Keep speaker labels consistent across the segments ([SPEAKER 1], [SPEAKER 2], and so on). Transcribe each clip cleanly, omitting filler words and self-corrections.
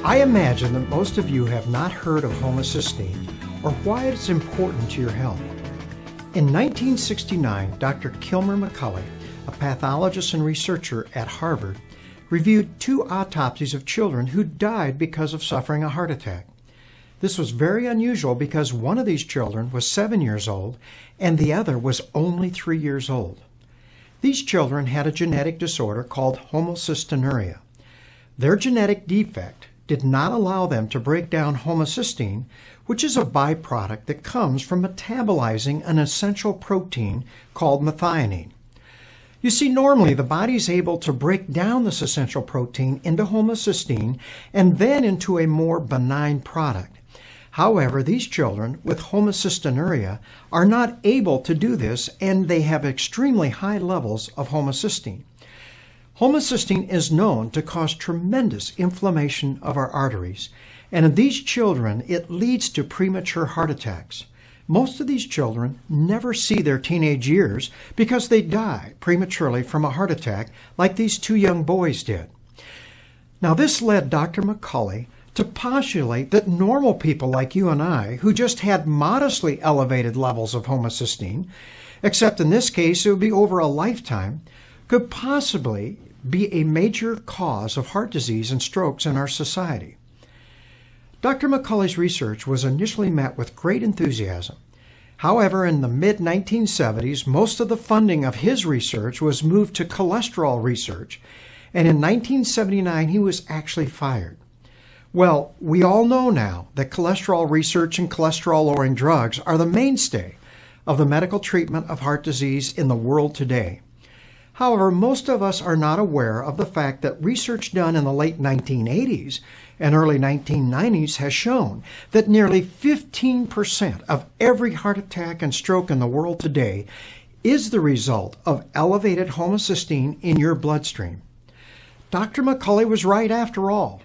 [SPEAKER 1] I imagine that most of you have not heard of homocysteine or why it's important to your health. In 1969, Dr. Kilmer McCulley, a pathologist and researcher at Harvard, reviewed 2 autopsies of children who died because of suffering a heart attack. This was very unusual because one of these children was 7 years old and the other was only 3 years old. These children had a genetic disorder called homocystinuria. Their genetic defect did not allow them to break down homocysteine, which is a byproduct that comes from metabolizing an essential protein called methionine. You see, normally the body is able to break down this essential protein into homocysteine and then into a more benign product. However, these children with homocystinuria are not able to do this, and they have extremely high levels of homocysteine. Homocysteine is known to cause tremendous inflammation of our arteries, and in these children, it leads to premature heart attacks. Most of these children never see their teenage years because they die prematurely from a heart attack like these 2 young boys did. Now, this led Dr. McCulley to postulate that normal people like you and I, who just had modestly elevated levels of homocysteine, except in this case it would be over a lifetime, could possibly be a major cause of heart disease and strokes in our society. Dr. McCulley's research was initially met with great enthusiasm. However, in the mid-1970s, most of the funding of his research was moved to cholesterol research, and in 1979 he was actually fired. Well, we all know now that cholesterol research and cholesterol-lowering drugs are the mainstay of the medical treatment of heart disease in the world today. However, most of us are not aware of the fact that research done in the late 1980s and early 1990s has shown that nearly 15% of every heart attack and stroke in the world today is the result of elevated homocysteine in your bloodstream. Dr. McCulley was right after all.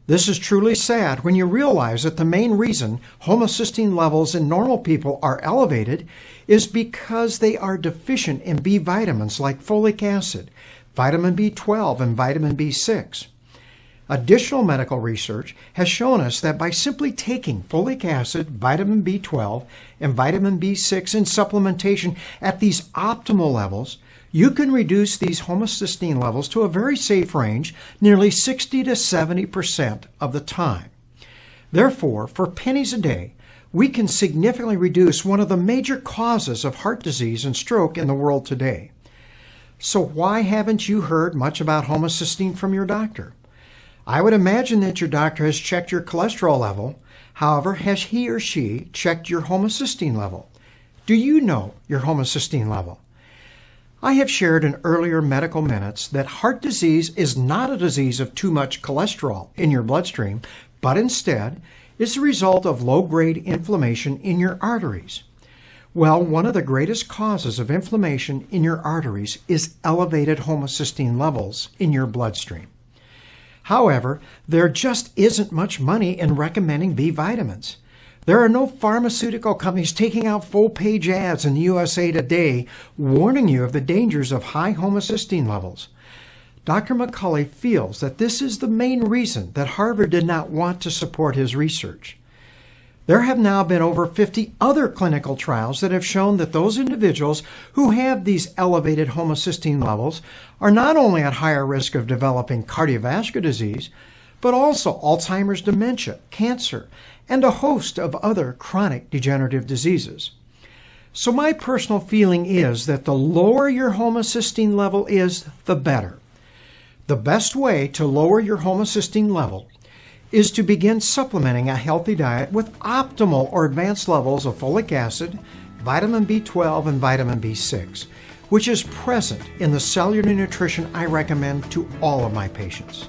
[SPEAKER 1] This is truly sad when you realize that the main reason homocysteine levels in normal people are elevated is because they are deficient in B vitamins like folic acid, vitamin B12, and vitamin B6. Additional medical research has shown us that by simply taking folic acid, vitamin B12, and vitamin B6 in supplementation at these optimal levels, you can reduce these homocysteine levels to a very safe range, nearly 60 to 70% of the time. Therefore, for pennies a day, we can significantly reduce one of the major causes of heart disease and stroke in the world today. So why haven't you heard much about homocysteine from your doctor? I would imagine that your doctor has checked your cholesterol level. However, has he or she checked your homocysteine level? Do you know your homocysteine level? I have shared in earlier medical minutes that heart disease is not a disease of too much cholesterol in your bloodstream, but instead is the result of low-grade inflammation in your arteries. Well, one of the greatest causes of inflammation in your arteries is elevated homocysteine levels in your bloodstream. However, there just isn't much money in recommending B vitamins. There are no pharmaceutical companies taking out full-page ads in the USA Today warning you of the dangers of high homocysteine levels. Dr. McCulley feels that this is the main reason that Harvard did not want to support his research. There have now been over 50 other clinical trials that have shown that those individuals who have these elevated homocysteine levels are not only at higher risk of developing cardiovascular disease, but also Alzheimer's, dementia, cancer, and a host of other chronic degenerative diseases. So my personal feeling is that the lower your homocysteine level is, the better. The best way to lower your homocysteine level is to begin supplementing a healthy diet with optimal or advanced levels of folic acid, vitamin B12, and vitamin B6, which is present in the cellular nutrition I recommend to all of my patients.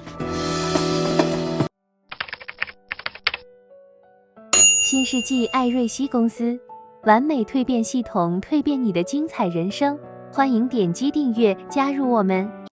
[SPEAKER 2] 新世纪艾瑞希公司，完美蜕变系统，蜕变你的精彩人生。欢迎点击订阅，加入我们。